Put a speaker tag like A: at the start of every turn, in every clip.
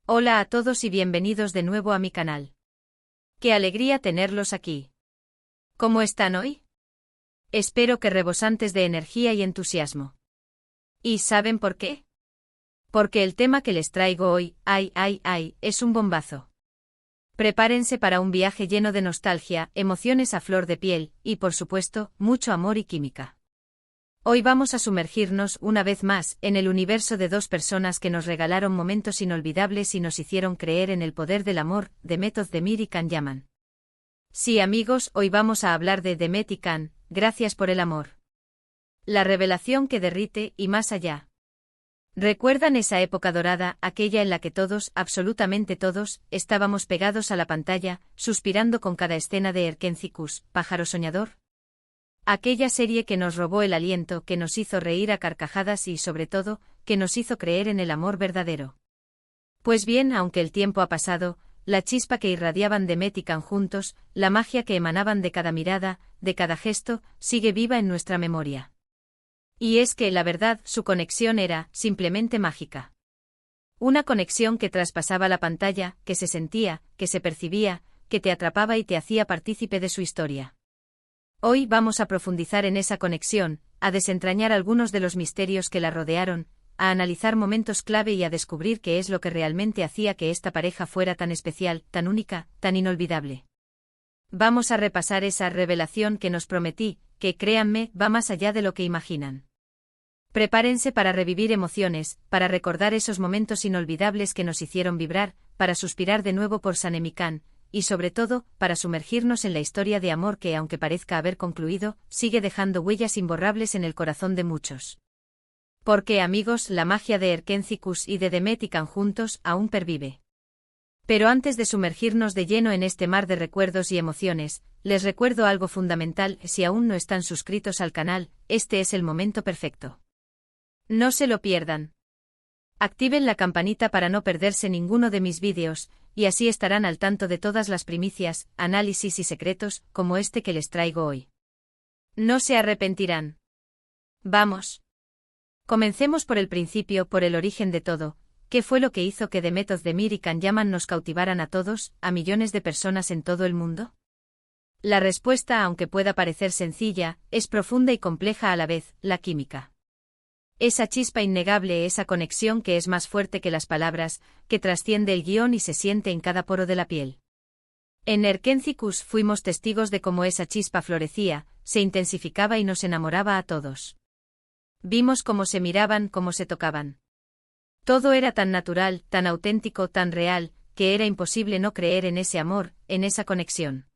A: Hola a todos y bienvenidos de nuevo a mi canal. ¡Qué alegría tenerlos aquí! ¿Cómo están hoy? Espero que rebosantes de energía y entusiasmo. ¿Y saben por qué? Porque el tema que les traigo hoy, es un bombazo. Prepárense para un viaje lleno de nostalgia, emociones a flor de piel, y por supuesto, mucho amor y química. Hoy vamos a sumergirnos, una vez más, en el universo de dos personas que nos regalaron momentos inolvidables y nos hicieron creer en el poder del amor, Demet Özdemir y Can Yaman. Sí amigos, hoy vamos a hablar de Demet y Can, gracias por el amor. La revelación que derrite y más allá. ¿Recuerdan esa época dorada, aquella en la que todos, absolutamente todos, estábamos pegados a la pantalla, suspirando con cada escena de Erkenci Kuş, pájaro soñador? Aquella serie que nos robó el aliento, que nos hizo reír a carcajadas y, sobre todo, que nos hizo creer en el amor verdadero. Pues bien, aunque el tiempo ha pasado, la chispa que irradiaban Demet y Can juntos, la magia que emanaban de cada mirada, de cada gesto, sigue viva en nuestra memoria. Y es que, la verdad, su conexión era, simplemente mágica. Una conexión que traspasaba la pantalla, que se sentía, que se percibía, que te atrapaba y te hacía partícipe de su historia. Hoy vamos a profundizar en esa conexión, a desentrañar algunos de los misterios que la rodearon, a analizar momentos clave y a descubrir qué es lo que realmente hacía que esta pareja fuera tan especial, tan única, tan inolvidable. Vamos a repasar esa revelación que nos prometí, que créanme, va más allá de lo que imaginan. Prepárense para revivir emociones, para recordar esos momentos inolvidables que nos hicieron vibrar, para suspirar de nuevo por Sanem y Can, y sobre todo, para sumergirnos en la historia de amor que, aunque parezca haber concluido, sigue dejando huellas imborrables en el corazón de muchos. Porque, amigos, la magia de Erkenci Kuş y de Demet y Can juntos aún pervive. Pero antes de sumergirnos de lleno en este mar de recuerdos y emociones, les recuerdo algo fundamental: si aún no están suscritos al canal, este es el momento perfecto. No se lo pierdan. Activen la campanita para no perderse ninguno de mis vídeos, y así estarán al tanto de todas las primicias, análisis y secretos, como este que les traigo hoy. No se arrepentirán. Vamos. Comencemos por el principio, por el origen de todo. ¿Qué fue lo que hizo que Demet Özdemir y Can Yaman nos cautivaran a todos, a millones de personas en todo el mundo? La respuesta, aunque pueda parecer sencilla, es profunda y compleja a la vez: la química. Esa chispa innegable, esa conexión que es más fuerte que las palabras, que trasciende el guión y se siente en cada poro de la piel. En Erkenci Kuş fuimos testigos de cómo esa chispa florecía, se intensificaba y nos enamoraba a todos. Vimos cómo se miraban, cómo se tocaban. Todo era tan natural, tan auténtico, tan real, que era imposible no creer en ese amor, en esa conexión.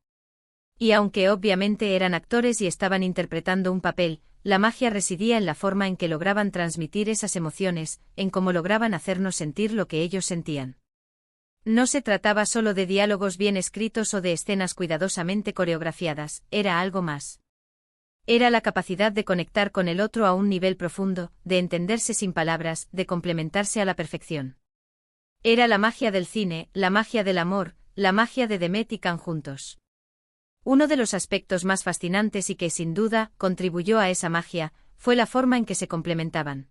A: Y aunque obviamente eran actores y estaban interpretando un papel, la magia residía en la forma en que lograban transmitir esas emociones, en cómo lograban hacernos sentir lo que ellos sentían. No se trataba solo de diálogos bien escritos o de escenas cuidadosamente coreografiadas, era algo más. Era la capacidad de conectar con el otro a un nivel profundo, de entenderse sin palabras, de complementarse a la perfección. Era la magia del cine, la magia del amor, la magia de Demet y Can juntos. Uno de los aspectos más fascinantes y que, sin duda, contribuyó a esa magia, fue la forma en que se complementaban.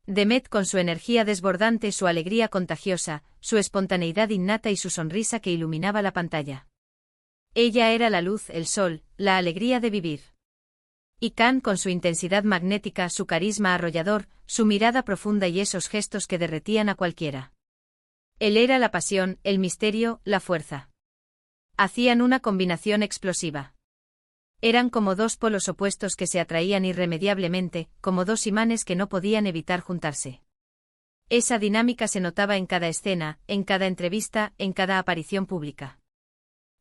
A: Demet con su energía desbordante, su alegría contagiosa, su espontaneidad innata y su sonrisa que iluminaba la pantalla. Ella era la luz, el sol, la alegría de vivir. Y Can con su intensidad magnética, su carisma arrollador, su mirada profunda y esos gestos que derretían a cualquiera. Él era la pasión, el misterio, la fuerza. Hacían una combinación explosiva. Eran como dos polos opuestos que se atraían irremediablemente, como dos imanes que no podían evitar juntarse. Esa dinámica se notaba en cada escena, en cada entrevista, en cada aparición pública.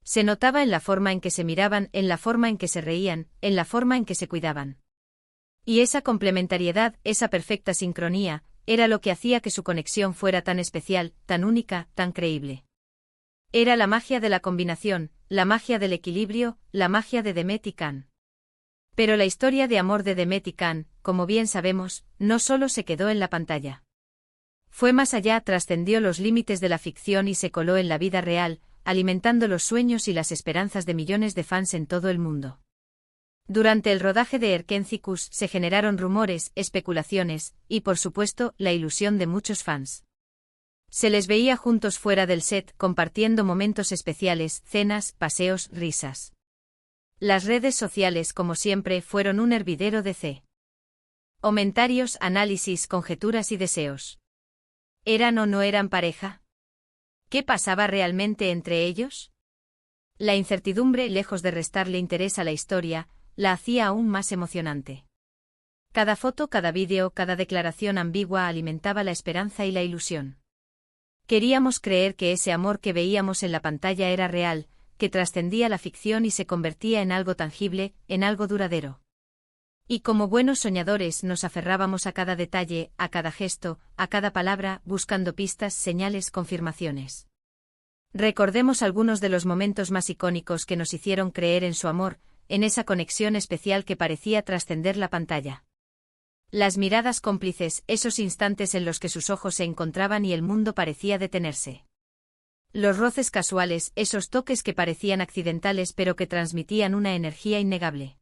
A: Se notaba en la forma en que se miraban, en la forma en que se reían, en la forma en que se cuidaban. Y esa complementariedad, esa perfecta sincronía, era lo que hacía que su conexión fuera tan especial, tan única, tan creíble. Era la magia de la combinación, la magia del equilibrio, la magia de Demet y Can. Pero la historia de amor de Demet y Can, como bien sabemos, no solo se quedó en la pantalla. Fue más allá, trascendió los límites de la ficción y se coló en la vida real, alimentando los sueños y las esperanzas de millones de fans en todo el mundo. Durante el rodaje de Erkenci Kuş se generaron rumores, especulaciones, y por supuesto, la ilusión de muchos fans. Se les veía juntos fuera del set, compartiendo momentos especiales, cenas, paseos, risas. Las redes sociales, como siempre, fueron un hervidero de comentarios, análisis, conjeturas y deseos. ¿Eran o no eran pareja? ¿Qué pasaba realmente entre ellos? La incertidumbre, lejos de restarle interés a la historia, la hacía aún más emocionante. Cada foto, cada vídeo, cada declaración ambigua alimentaba la esperanza y la ilusión. Queríamos creer que ese amor que veíamos en la pantalla era real, que trascendía la ficción y se convertía en algo tangible, en algo duradero. Y como buenos soñadores nos aferrábamos a cada detalle, a cada gesto, a cada palabra, buscando pistas, señales, confirmaciones. Recordemos algunos de los momentos más icónicos que nos hicieron creer en su amor, en esa conexión especial que parecía trascender la pantalla. Las miradas cómplices, esos instantes en los que sus ojos se encontraban y el mundo parecía detenerse. Los roces casuales, esos toques que parecían accidentales pero que transmitían una energía innegable.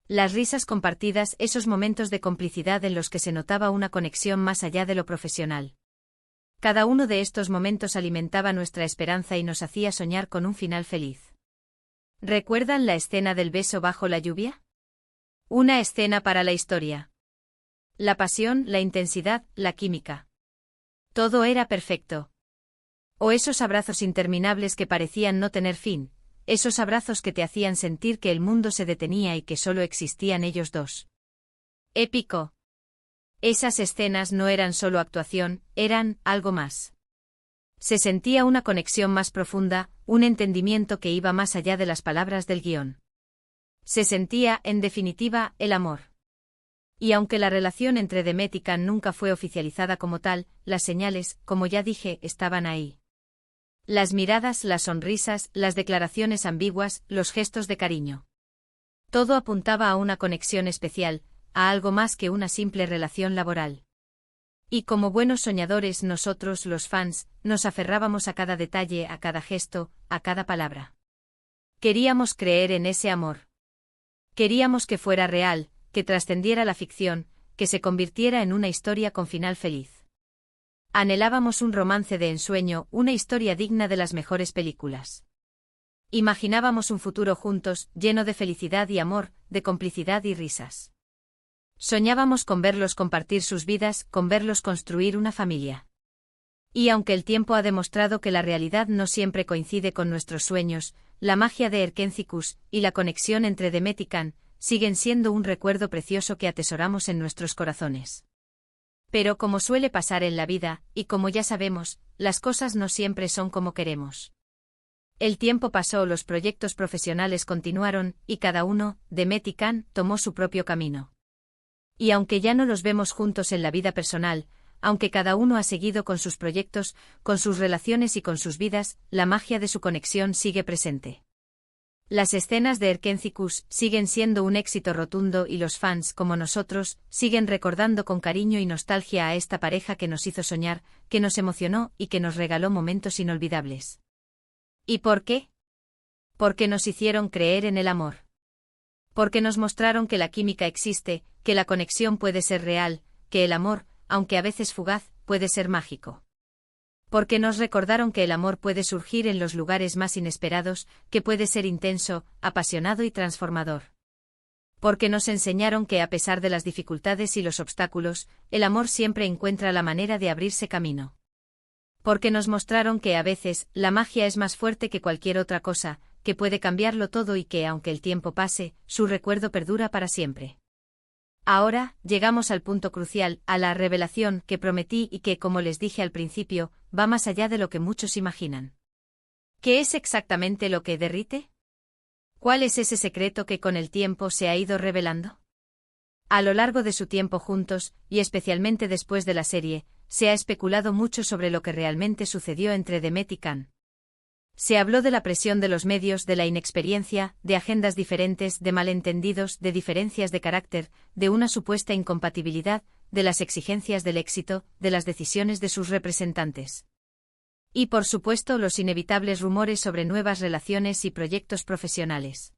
A: Las risas compartidas, esos momentos de complicidad en los que se notaba una conexión más allá de lo profesional. Cada uno de estos momentos alimentaba nuestra esperanza y nos hacía soñar con un final feliz. ¿Recuerdan la escena del beso bajo la lluvia? Una escena para la historia. La pasión, la intensidad, la química. Todo era perfecto. O esos abrazos interminables que parecían no tener fin, esos abrazos que te hacían sentir que el mundo se detenía y que solo existían ellos dos. Épico. Esas escenas no eran solo actuación, eran algo más. Se sentía una conexión más profunda, un entendimiento que iba más allá de las palabras del guión. Se sentía, en definitiva, el amor. Y aunque la relación entre Demet y Can nunca fue oficializada como tal, las señales, como ya dije, estaban ahí. Las miradas, las sonrisas, las declaraciones ambiguas, los gestos de cariño. Todo apuntaba a una conexión especial, a algo más que una simple relación laboral. Y como buenos soñadores nosotros, los fans, nos aferrábamos a cada detalle, a cada gesto, a cada palabra. Queríamos creer en ese amor. Queríamos que fuera real, que trascendiera la ficción, que se convirtiera en una historia con final feliz. Anhelábamos un romance de ensueño, una historia digna de las mejores películas. Imaginábamos un futuro juntos, lleno de felicidad y amor, de complicidad y risas. Soñábamos con verlos compartir sus vidas, con verlos construir una familia. Y aunque el tiempo ha demostrado que la realidad no siempre coincide con nuestros sueños, la magia de Erkénticos y la conexión entre Demet y Can siguen siendo un recuerdo precioso que atesoramos en nuestros corazones. Pero como suele pasar en la vida, y como ya sabemos, las cosas no siempre son como queremos. El tiempo pasó, los proyectos profesionales continuaron, y cada uno, Demet y Can, tomó su propio camino. Y aunque ya no los vemos juntos en la vida personal, aunque cada uno ha seguido con sus proyectos, con sus relaciones y con sus vidas, la magia de su conexión sigue presente. Las escenas de Erkénticos siguen siendo un éxito rotundo y los fans, como nosotros, siguen recordando con cariño y nostalgia a esta pareja que nos hizo soñar, que nos emocionó y que nos regaló momentos inolvidables. ¿Y por qué? Porque nos hicieron creer en el amor. Porque nos mostraron que la química existe, que la conexión puede ser real, que el amor, aunque a veces fugaz, puede ser mágico. Porque nos recordaron que el amor puede surgir en los lugares más inesperados, que puede ser intenso, apasionado y transformador. Porque nos enseñaron que a pesar de las dificultades y los obstáculos, el amor siempre encuentra la manera de abrirse camino. Porque nos mostraron que a veces, la magia es más fuerte que cualquier otra cosa, que puede cambiarlo todo y que aunque el tiempo pase, su recuerdo perdura para siempre. Ahora, llegamos al punto crucial, a la revelación que prometí y que, como les dije al principio, va más allá de lo que muchos imaginan. ¿Qué es exactamente lo que derrite? ¿Cuál es ese secreto que con el tiempo se ha ido revelando? A lo largo de su tiempo juntos, y especialmente después de la serie, se ha especulado mucho sobre lo que realmente sucedió entre Demet y Can. Se habló de la presión de los medios, de la inexperiencia, de agendas diferentes, de malentendidos, de diferencias de carácter, de una supuesta incompatibilidad, de las exigencias del éxito, de las decisiones de sus representantes. Y por supuesto los inevitables rumores sobre nuevas relaciones y proyectos profesionales.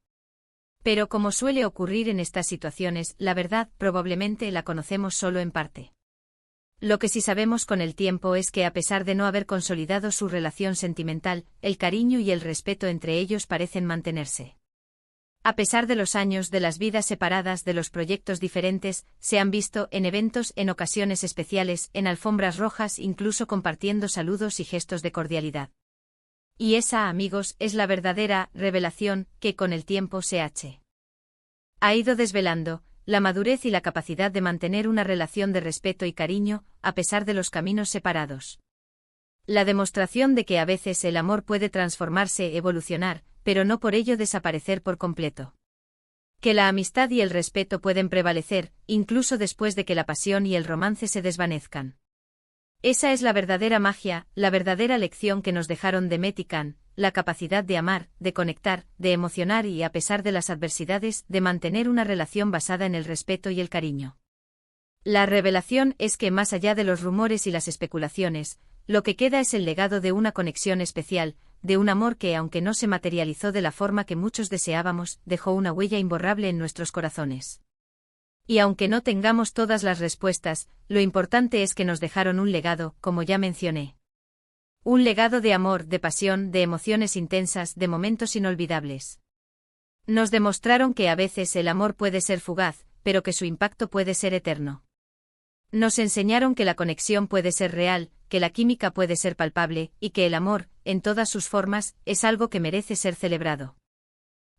A: Pero como suele ocurrir en estas situaciones, la verdad probablemente la conocemos solo en parte. Lo que sí sabemos con el tiempo es que a pesar de no haber consolidado su relación sentimental, el cariño y el respeto entre ellos parecen mantenerse. A pesar de los años, de las vidas separadas, de los proyectos diferentes, se han visto en eventos, en ocasiones especiales, en alfombras rojas, incluso compartiendo saludos y gestos de cordialidad. Y esa, amigos, es la verdadera revelación que con el tiempo se ha ido desvelando, la madurez y la capacidad de mantener una relación de respeto y cariño, a pesar de los caminos separados. La demostración de que a veces el amor puede transformarse, evolucionar, pero no por ello desaparecer por completo. Que la amistad y el respeto pueden prevalecer, incluso después de que la pasión y el romance se desvanezcan. Esa es la verdadera magia, la verdadera lección que nos dejaron Demet y Can, la capacidad de amar, de conectar, de emocionar y, a pesar de las adversidades, de mantener una relación basada en el respeto y el cariño. La revelación es que más allá de los rumores y las especulaciones, lo que queda es el legado de una conexión especial, de un amor que, aunque no se materializó de la forma que muchos deseábamos, dejó una huella imborrable en nuestros corazones. Y aunque no tengamos todas las respuestas, lo importante es que nos dejaron un legado, como ya mencioné. Un legado de amor, de pasión, de emociones intensas, de momentos inolvidables. Nos demostraron que a veces el amor puede ser fugaz, pero que su impacto puede ser eterno. Nos enseñaron que la conexión puede ser real, que la química puede ser palpable, y que el amor, en todas sus formas, es algo que merece ser celebrado.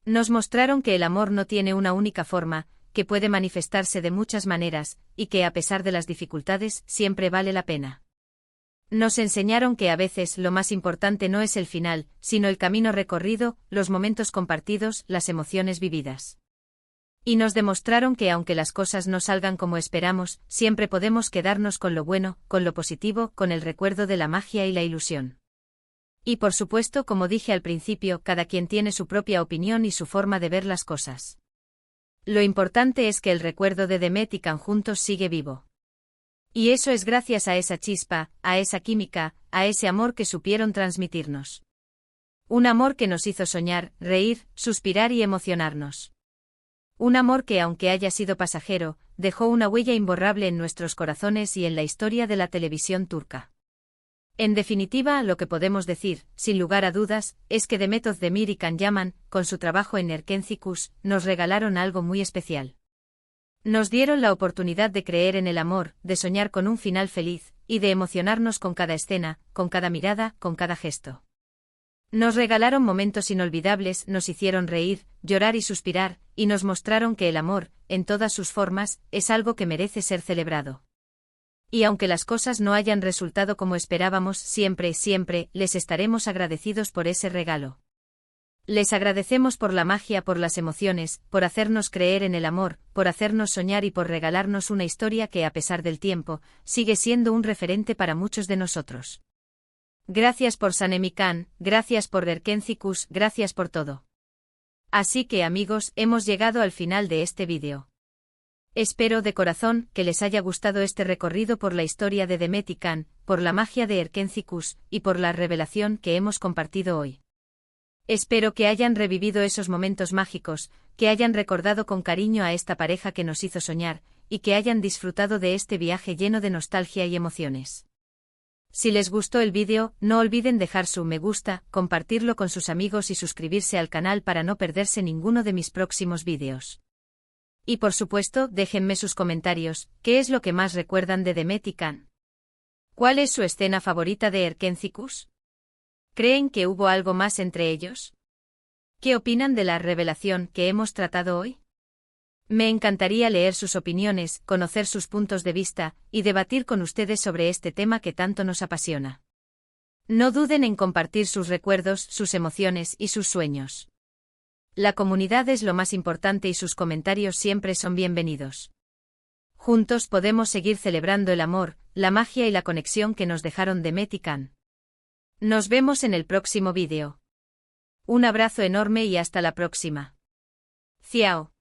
A: Nos mostraron que el amor no tiene una única forma, que puede manifestarse de muchas maneras, y que a pesar de las dificultades, siempre vale la pena. Nos enseñaron que a veces lo más importante no es el final, sino el camino recorrido, los momentos compartidos, las emociones vividas. Y nos demostraron que aunque las cosas no salgan como esperamos, siempre podemos quedarnos con lo bueno, con lo positivo, con el recuerdo de la magia y la ilusión. Y por supuesto, como dije al principio, cada quien tiene su propia opinión y su forma de ver las cosas. Lo importante es que el recuerdo de Demet y Can juntos sigue vivo. Y eso es gracias a esa chispa, a esa química, a ese amor que supieron transmitirnos. Un amor que nos hizo soñar, reír, suspirar y emocionarnos. Un amor que, aunque haya sido pasajero, dejó una huella imborrable en nuestros corazones y en la historia de la televisión turca. En definitiva, lo que podemos decir, sin lugar a dudas, es que Demet Özdemir y Can Yaman, con su trabajo en Erkenci-Kuş, nos regalaron algo muy especial. Nos dieron la oportunidad de creer en el amor, de soñar con un final feliz, y de emocionarnos con cada escena, con cada mirada, con cada gesto. Nos regalaron momentos inolvidables, nos hicieron reír, llorar y suspirar, y nos mostraron que el amor, en todas sus formas, es algo que merece ser celebrado. Y aunque las cosas no hayan resultado como esperábamos, siempre, siempre, les estaremos agradecidos por ese regalo. Les agradecemos por la magia, por las emociones, por hacernos creer en el amor, por hacernos soñar y por regalarnos una historia que, a pesar del tiempo, sigue siendo un referente para muchos de nosotros. Gracias por Sanem y Can, gracias por Erkenci-Kuş, gracias por todo. Así que, amigos, hemos llegado al final de este vídeo. Espero de corazón que les haya gustado este recorrido por la historia de Demet y Can, por la magia de Erkenci-Kuş, y por la revelación que hemos compartido hoy. Espero que hayan revivido esos momentos mágicos, que hayan recordado con cariño a esta pareja que nos hizo soñar, y que hayan disfrutado de este viaje lleno de nostalgia y emociones. Si les gustó el vídeo, no olviden dejar su me gusta, compartirlo con sus amigos y suscribirse al canal para no perderse ninguno de mis próximos vídeos. Y por supuesto, déjenme sus comentarios, ¿qué es lo que más recuerdan de Demet y Can? ¿Cuál es su escena favorita de Erkenci-Kuş? ¿Creen que hubo algo más entre ellos? ¿Qué opinan de la revelación que hemos tratado hoy? Me encantaría leer sus opiniones, conocer sus puntos de vista, y debatir con ustedes sobre este tema que tanto nos apasiona. No duden en compartir sus recuerdos, sus emociones y sus sueños. La comunidad es lo más importante y sus comentarios siempre son bienvenidos. Juntos podemos seguir celebrando el amor, la magia y la conexión que nos dejaron Demet y Can. Nos vemos en el próximo vídeo. Un abrazo enorme y hasta la próxima. Ciao.